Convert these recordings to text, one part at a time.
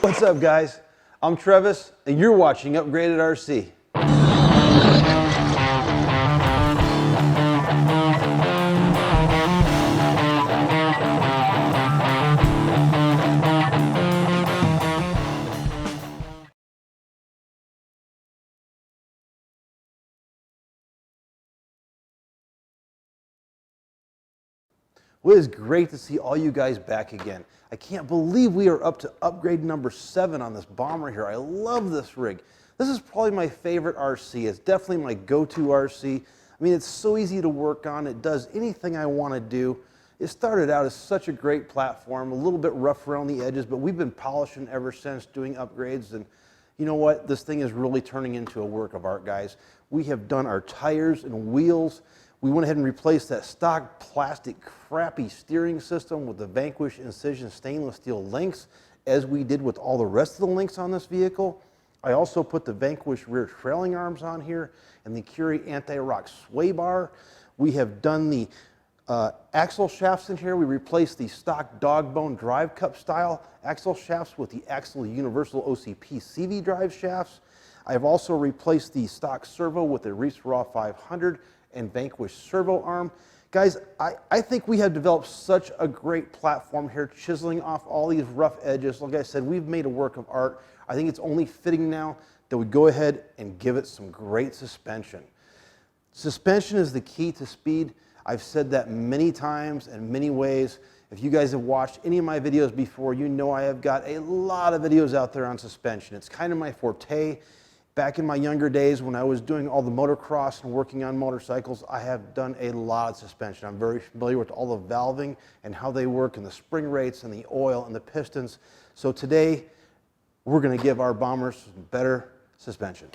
What's up, guys? I'm Travis, and you're watching Upgraded RC. Well, it is great to see all you guys back again. I can't believe we are up to upgrade number 7 on this bomber here. I love this rig. This is probably my favorite RC. It's definitely my go-to RC. I mean, it's so easy to work on. It does anything I want to do. It started out as such a great platform, a little bit rough around the edges, but we've been polishing ever since, doing upgrades, and you know what? This thing is really turning into a work of art, guys. We have done our tires and wheels. We went ahead and replaced that stock plastic crappy steering system with the Vanquish Incision stainless steel links, as we did with all the rest of the links on this vehicle. I also put the Vanquish rear trailing arms on here and the Curie anti-rock sway bar. We have done the axle shafts in here. We replaced the stock dog bone drive cup style axle shafts with the Axle Universal OCP CV drive shafts. I've also replaced the stock servo with the Reese Raw 500 and Vanquish servo arm. Guys, I think we have developed such a great platform here, chiseling off all these rough edges. Like I said, we've made a work of art. I think it's only fitting now that we go ahead and give it some great suspension. Suspension is the key to speed. I've said that many times in many ways. If you guys have watched any of my videos before, you know I have got a lot of videos out there on suspension. It's kind of my forte. Back in my younger days when I was doing all the motocross and working on motorcycles, I have done a lot of suspension. I'm very familiar with all the valving and how they work and the spring rates and the oil and the pistons. So today, we're going to give our bombers better suspension.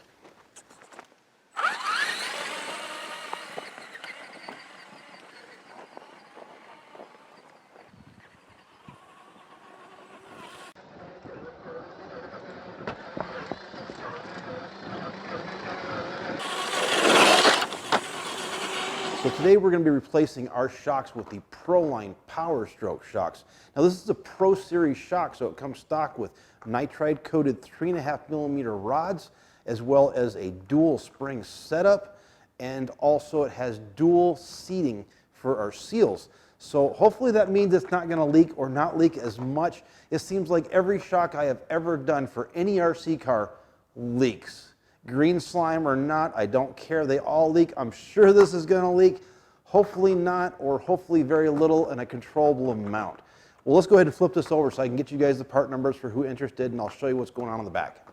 So today we're going to be replacing our shocks with the Proline Powerstroke shocks. Now this is a Pro Series shock, so it comes stock with nitride coated 3.5mm rods, as well as a dual spring setup, and also it has dual seating for our seals. So hopefully that means it's not going to leak or not leak as much. It seems like every shock I have ever done for any RC car leaks. Green slime or not, I don't care. They all leak. I'm sure this is going to leak. Hopefully not, or hopefully very little and a controllable amount. Well, let's go ahead and flip this over so I can get you guys the part numbers for who interested, and I'll show you what's going on the back.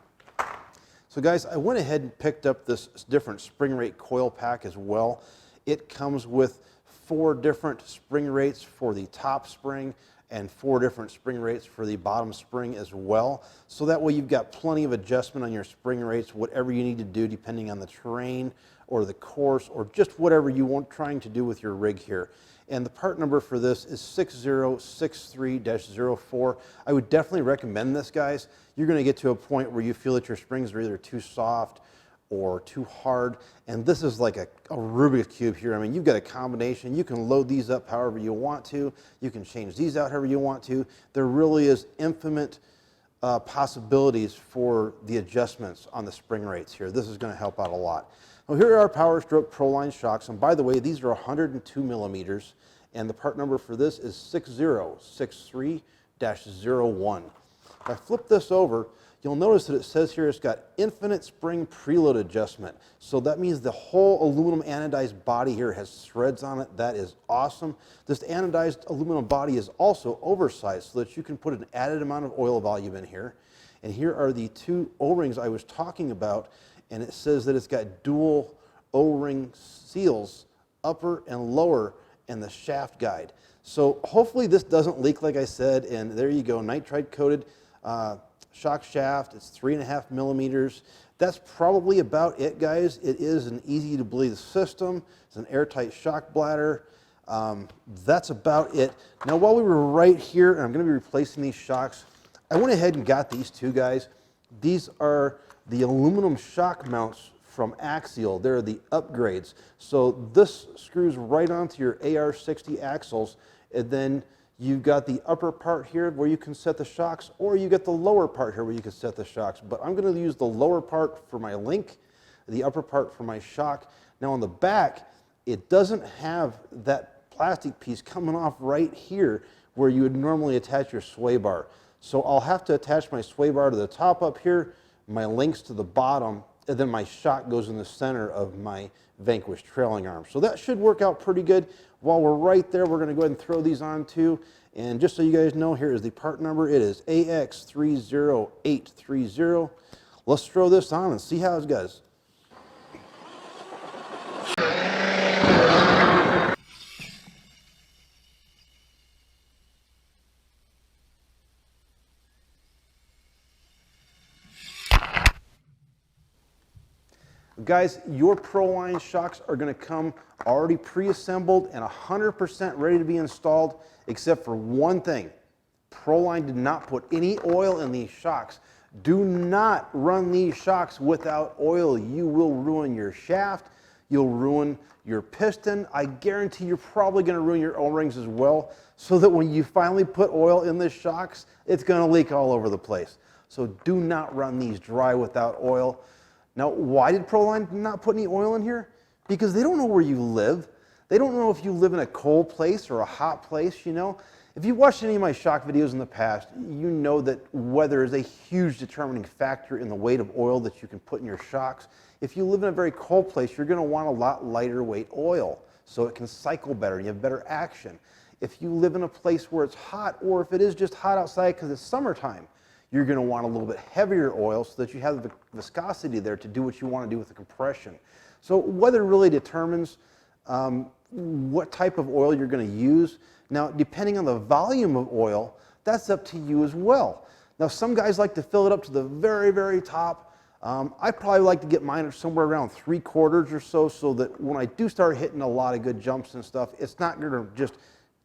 So guys, I went ahead and picked up this different spring rate coil pack as well. It comes with 4 different spring rates for the top spring and 4 different spring rates for the bottom spring as well. So that way you've got plenty of adjustment on your spring rates, whatever you need to do depending on the terrain or the course or just whatever you want trying to do with your rig here. And the part number for this is 6063-04. I would definitely recommend this, guys. You're going to get to a point where you feel that your springs are either too soft or too hard, and this is like a Rubik's Cube here. I mean, you've got a combination. You can load these up however you want to. You can change these out however you want to. There really is infinite possibilities for the adjustments on the spring rates here. This is going to help out a lot. Well, here are our Powerstroke Proline shocks, and by the way, these are 102mm, and the part number for this is 6063-01. If I flip this over, you'll notice that it says here it's got infinite spring preload adjustment. So that means the whole aluminum anodized body here has threads on it. That is awesome. This anodized aluminum body is also oversized so that you can put an added amount of oil volume in here. And here are the 2 O-rings I was talking about, and it says that it's got dual O-ring seals, upper and lower, and the shaft guide. So hopefully this doesn't leak, like I said, and there you go, nitride coated shock shaft. It's 3.5mm. That's probably about it, guys. It is an easy to believe system. It's an airtight shock bladder. That's about it. Now, while we were right here, and I'm going to be replacing these shocks, I went ahead and got these 2 guys. These are the aluminum shock mounts from Axial. They're the upgrades. So this screws right onto your AR60 axles, and then You've got the upper part here where you can set the shocks, or you get the lower part here where you can set the shocks. But I'm going to use the lower part for my link, the upper part for my shock. Now on the back, it doesn't have that plastic piece coming off right here where you would normally attach your sway bar. So I'll have to attach my sway bar to the top up here, my links to the bottom, and then my shock goes in the center of my Vanquish trailing arm. So that should work out pretty good. While we're right there, we're going to go ahead and throw these on too. And just so you guys know, here is the part number. It is AX30830. Let's throw this on and see how it goes. Guys, your Proline shocks are going to come already pre-assembled and 100% ready to be installed, except for one thing. Proline did not put any oil in these shocks. Do not run these shocks without oil. You will ruin your shaft. You'll ruin your piston. I guarantee you're probably going to ruin your O-rings as well, so that when you finally put oil in the shocks, it's going to leak all over the place. So do not run these dry without oil. Now, why did Proline not put any oil in here? Because they don't know where you live. They don't know if you live in a cold place or a hot place, you know. If you've watched any of my shock videos in the past, you know that weather is a huge determining factor in the weight of oil that you can put in your shocks. If you live in a very cold place, you're going to want a lot lighter weight oil so it can cycle better and you have better action. If you live in a place where it's hot, or if it is just hot outside because it's summertime, you're going to want a little bit heavier oil so that you have the viscosity there to do what you want to do with the compression. So weather really determines what type of oil you're going to use. Now, depending on the volume of oil, that's up to you as well. Now, some guys like to fill it up to the very, very top. I probably like to get mine somewhere around 3/4 or so, so that when I do start hitting a lot of good jumps and stuff, it's not going to just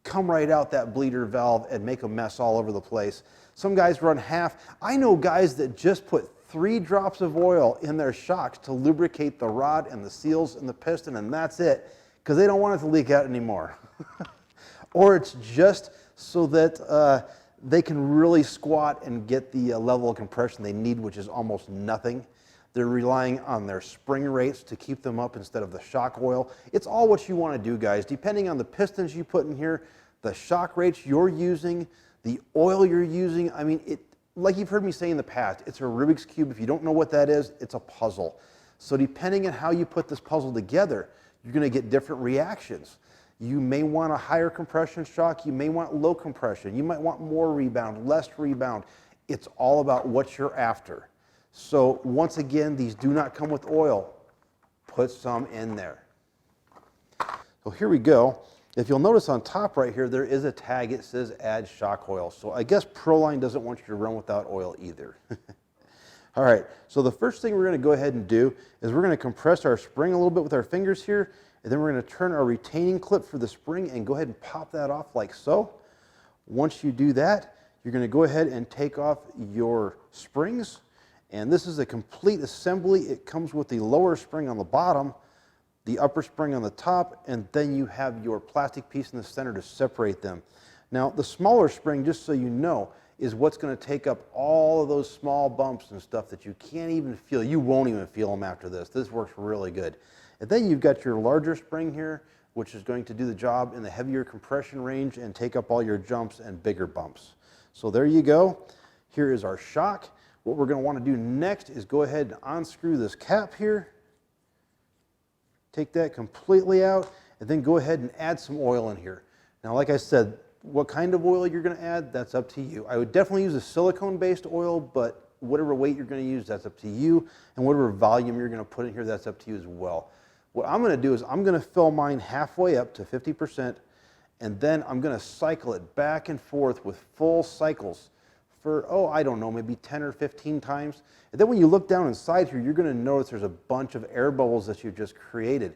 come right out that bleeder valve and make a mess all over the place. Some guys run half. I know guys that just put 3 drops of oil in their shocks to lubricate the rod and the seals and the piston, and that's it, because they don't want it to leak out anymore. Or it's just so that they can really squat and get the level of compression they need, which is almost nothing. They're relying on their spring rates to keep them up instead of the shock oil. It's all what you want to do, guys. Depending on the pistons you put in here, the shock rates you're using, the oil you're using, I mean, like you've heard me say in the past, it's a Rubik's Cube. If you don't know what that is, it's a puzzle. So depending on how you put this puzzle together, you're going to get different reactions. You may want a higher compression shock. You may want low compression. You might want more rebound, less rebound. It's all about what you're after. So once again, these do not come with oil. Put some in there. So here we go. If you'll notice on top right here, there is a tag. It says add shock oil. So I guess Proline doesn't want you to run without oil either. All right, so the first thing we're going to go ahead and do is we're going to compress our spring a little bit with our fingers here, and then we're going to turn our retaining clip for the spring and go ahead and pop that off like so. Once you do that, you're going to go ahead and take off your springs. And this is a complete assembly. It comes with the lower spring on the bottom, the upper spring on the top, and then you have your plastic piece in the center to separate them. Now, the smaller spring, just so you know, is what's going to take up all of those small bumps and stuff that you can't even feel. You won't even feel them after this. This works really good. And then you've got your larger spring here, which is going to do the job in the heavier compression range and take up all your jumps and bigger bumps. So there you go. Here is our shock. What we're going to want to do next is go ahead and unscrew this cap here. Take that completely out, and then go ahead and add some oil in here. Now, like I said, what kind of oil you're going to add, that's up to you. I would definitely use a silicone-based oil, but whatever weight you're going to use, that's up to you. And whatever volume you're going to put in here, that's up to you as well. What I'm going to do is I'm going to fill mine halfway up to 50%, and then I'm going to cycle it back and forth with full cycles for, oh, I don't know, maybe 10 or 15 times. And then when you look down inside here, you're going to notice there's a bunch of air bubbles that you just created.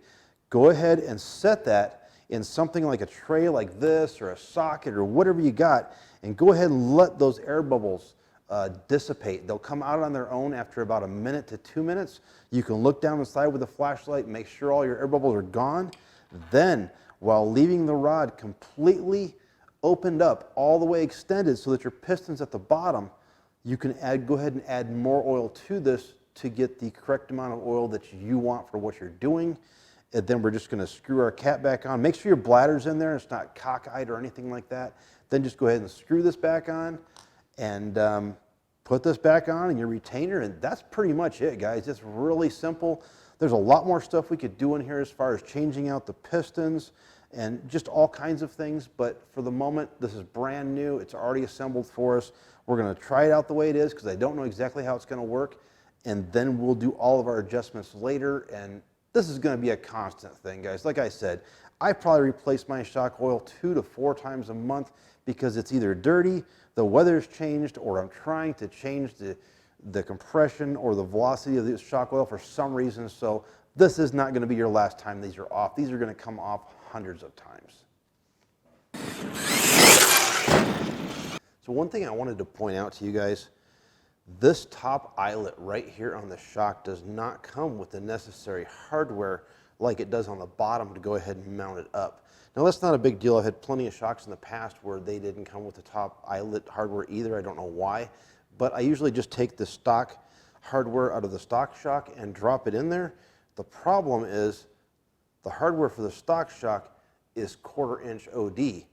Go ahead and set that in something like a tray like this or a socket or whatever you got, and go ahead and let those air bubbles dissipate. They'll come out on their own after about 1 minute to 2 minutes. You can look down inside with a flashlight and make sure all your air bubbles are gone. Then, while leaving the rod completely opened up, all the way extended so that your piston's at the bottom, you can go ahead and add more oil to this to get the correct amount of oil that you want for what you're doing. And then we're just going to screw our cap back on. Make sure your bladder's in there, it's not cockeyed or anything like that. Then just go ahead and screw this back on and put this back on in your retainer, and that's pretty much it, guys. It's really simple. There's a lot more stuff we could do in here as far as changing out the pistons and just all kinds of things, but for the moment, this is brand new. It's already assembled for us. We're going to try it out the way it is because I don't know exactly how it's going to work, and then we'll do all of our adjustments later, and this is going to be a constant thing, guys. Like I said, I probably replace my shock oil 2 to 4 times a month because it's either dirty, the weather's changed, or I'm trying to change the compression or the velocity of the shock oil for some reason. So this is not going to be your last time these are off. These are going to come off hundreds of times. So one thing I wanted to point out to you guys, this top eyelet right here on the shock does not come with the necessary hardware like it does on the bottom to go ahead and mount it up. Now that's not a big deal. I've had plenty of shocks in the past where they didn't come with the top eyelet hardware either. I don't know why, but I usually just take the stock hardware out of the stock shock and drop it in there. The problem is the hardware for the stock shock is 1/4 inch OD,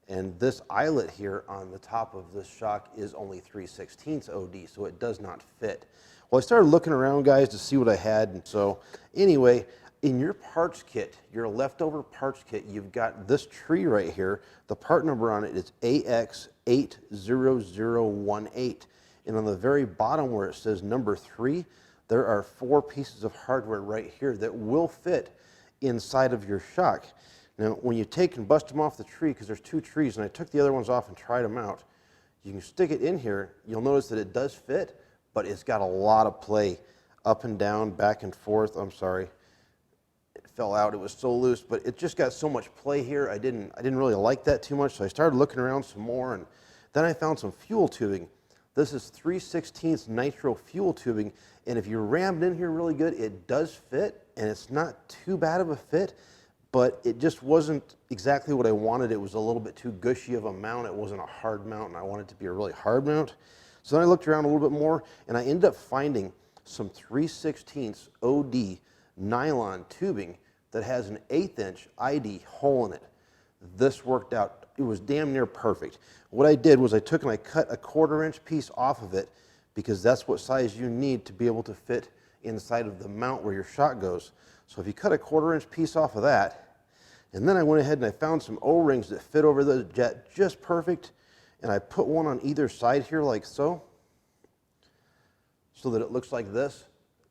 and this eyelet here on the top of this shock is only 3/16 OD, so it does not fit. Well, I started looking around, guys, to see what I had, and so anyway, in your parts kit, your leftover parts kit, you've got this tree right here. The part number on it is AX80018, and on the very bottom where it says number 3, there are 4 pieces of hardware right here that will fit inside of your shock. Now, when you take and bust them off the tree, because there's 2 trees, and I took the other ones off and tried them out, you can stick it in here. You'll notice that it does fit, but it's got a lot of play up and down, back and forth. I'm sorry, it fell out. It was so loose, but it just got so much play here. I didn't really like that too much, so I started looking around some more, and then I found some fuel tubing. This is 3/16 nitro fuel tubing, and if you rammed in here really good, it does fit, and it's not too bad of a fit, but it just wasn't exactly what I wanted. It was a little bit too gushy of a mount. It wasn't a hard mount, and I wanted it to be a really hard mount. So then I looked around a little bit more, and I ended up finding some 3/16 OD nylon tubing that has an 1/8 inch ID hole in it. This worked out. It was damn near perfect. What I did was I took and I cut a 1/4 inch piece off of it because that's what size you need to be able to fit inside of the mount where your shock goes. So if you cut a 1/4 inch piece off of that, and then I went ahead and I found some O-rings that fit over the jet just perfect, and I put one on either side here like so that it looks like this.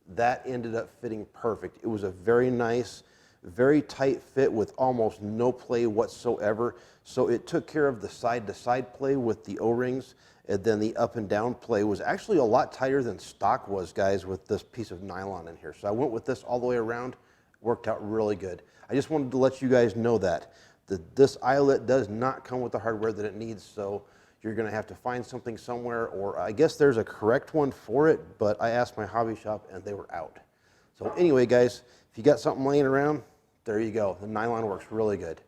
That ended up fitting perfect. It was a very nice, very tight fit with almost no play whatsoever. So it took care of the side-to-side play with the O-rings, and then the up and down play was actually a lot tighter than stock was, guys, with this piece of nylon in here. So I went with this all the way around. Worked out really good. I just wanted to let you guys know that this eyelet does not come with the hardware that it needs, so you're going to have to find something somewhere, or I guess there's a correct one for it, but I asked my hobby shop and they were out. So anyway, guys, if you got something laying around, there you go. The nylon works really good.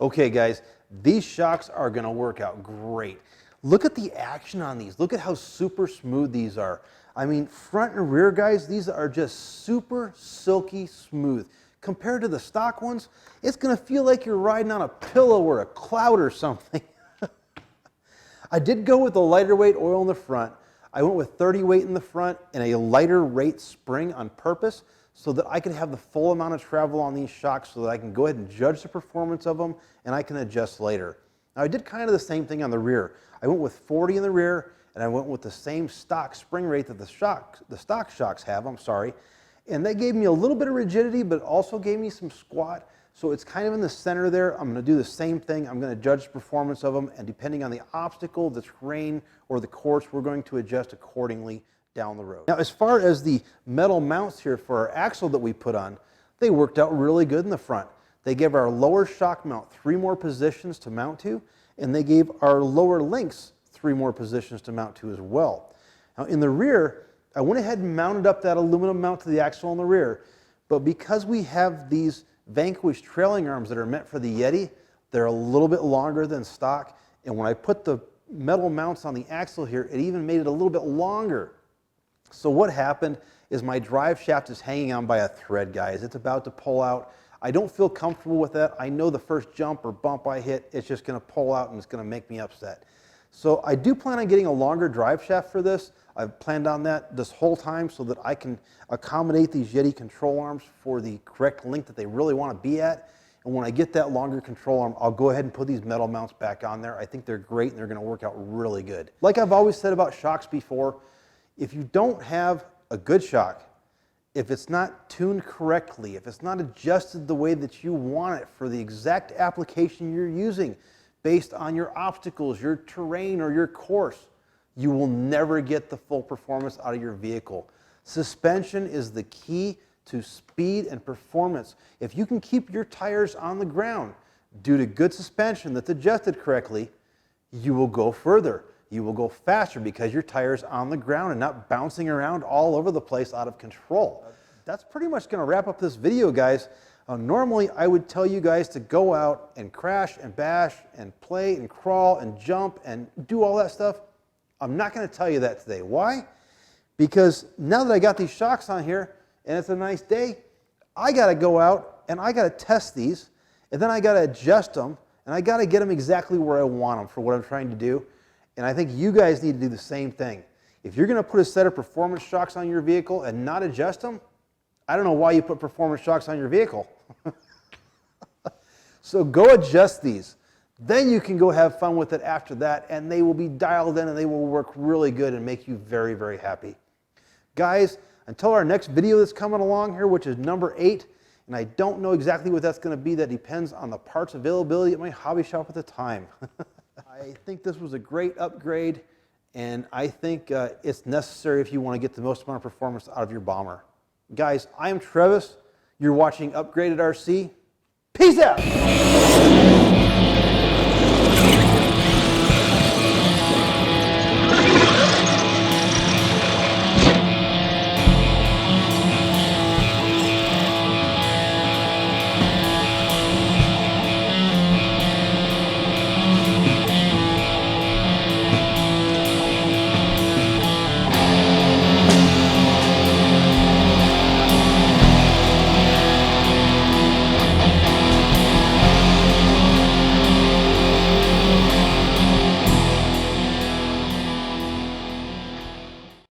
Okay, guys, these shocks are going to work out great. Look at the action on these. Look at how super smooth these are. I mean, front and rear, guys, these are just super silky smooth. Compared to the stock ones, it's going to feel like you're riding on a pillow or a cloud or something. I did go with a lighter weight oil in the front. I went with 30 weight in the front and a lighter rate spring on purpose, so that I can have the full amount of travel on these shocks so that I can go ahead and judge the performance of them and I can adjust later. Now I did kind of the same thing on the rear. I went with 40 in the rear and I went with the same stock spring rate that the stock shocks have, and that gave me a little bit of rigidity but also gave me some squat. So it's kind of in the center there. I'm going to do the same thing. I'm going to judge the performance of them, and depending on the obstacle, the terrain, or the course, we're going to adjust accordingly down the road. Now, as far as the metal mounts here for our axle that we put on, they worked out really good in the front. They gave our lower shock mount 3 more positions to mount to, and they gave our lower links 3 more positions to mount to as well. Now, in the rear, I went ahead and mounted up that aluminum mount to the axle in the rear, but because we have these Vanquish trailing arms that are meant for the Yeti, they're a little bit longer than stock, and when I put the metal mounts on the axle here, it even made it a little bit longer. So what happened is my drive shaft is hanging on by a thread, guys. It's about to pull out. I don't feel comfortable with that. I know the first jump or bump I hit, it's just going to pull out and it's going to make me upset. So I do plan on getting a longer drive shaft for this. I've planned on that this whole time so that I can accommodate these Yeti control arms for the correct length that they really want to be at. And when I get that longer control arm, I'll go ahead and put these metal mounts back on there. I think they're great and they're going to work out really good. Like I've always said about shocks before, if you don't have a good shock, if it's not tuned correctly, if it's not adjusted the way that you want it for the exact application you're using based on your obstacles, your terrain, or your course, you will never get the full performance out of your vehicle. Suspension is the key to speed and performance. If you can keep your tires on the ground due to good suspension that's adjusted correctly, you will go further. You will go faster because your tire's on the ground and not bouncing around all over the place out of control. That's pretty much going to wrap up this video, guys. Normally, I would tell you guys to go out and crash and bash and play and crawl and jump and do all that stuff. I'm not going to tell you that today. Why? Because now that I got these shocks on here and it's a nice day, I got to go out and I got to test these, and then I got to adjust them, and I got to get them exactly where I want them for what I'm trying to do. And I think you guys need to do the same thing. If you're going to put a set of performance shocks on your vehicle and not adjust them, I don't know why you put performance shocks on your vehicle. So go adjust these. Then you can go have fun with it after that, and they will be dialed in and they will work really good and make you very, very happy. Guys, until our next video that's coming along here, which is number 8, and I don't know exactly what that's going to be. That depends on the parts availability at my hobby shop at the time. I think this was a great upgrade, and I think it's necessary if you want to get the most amount of performance out of your bomber. Guys, I am Travis. You're watching Upgraded RC. Peace out!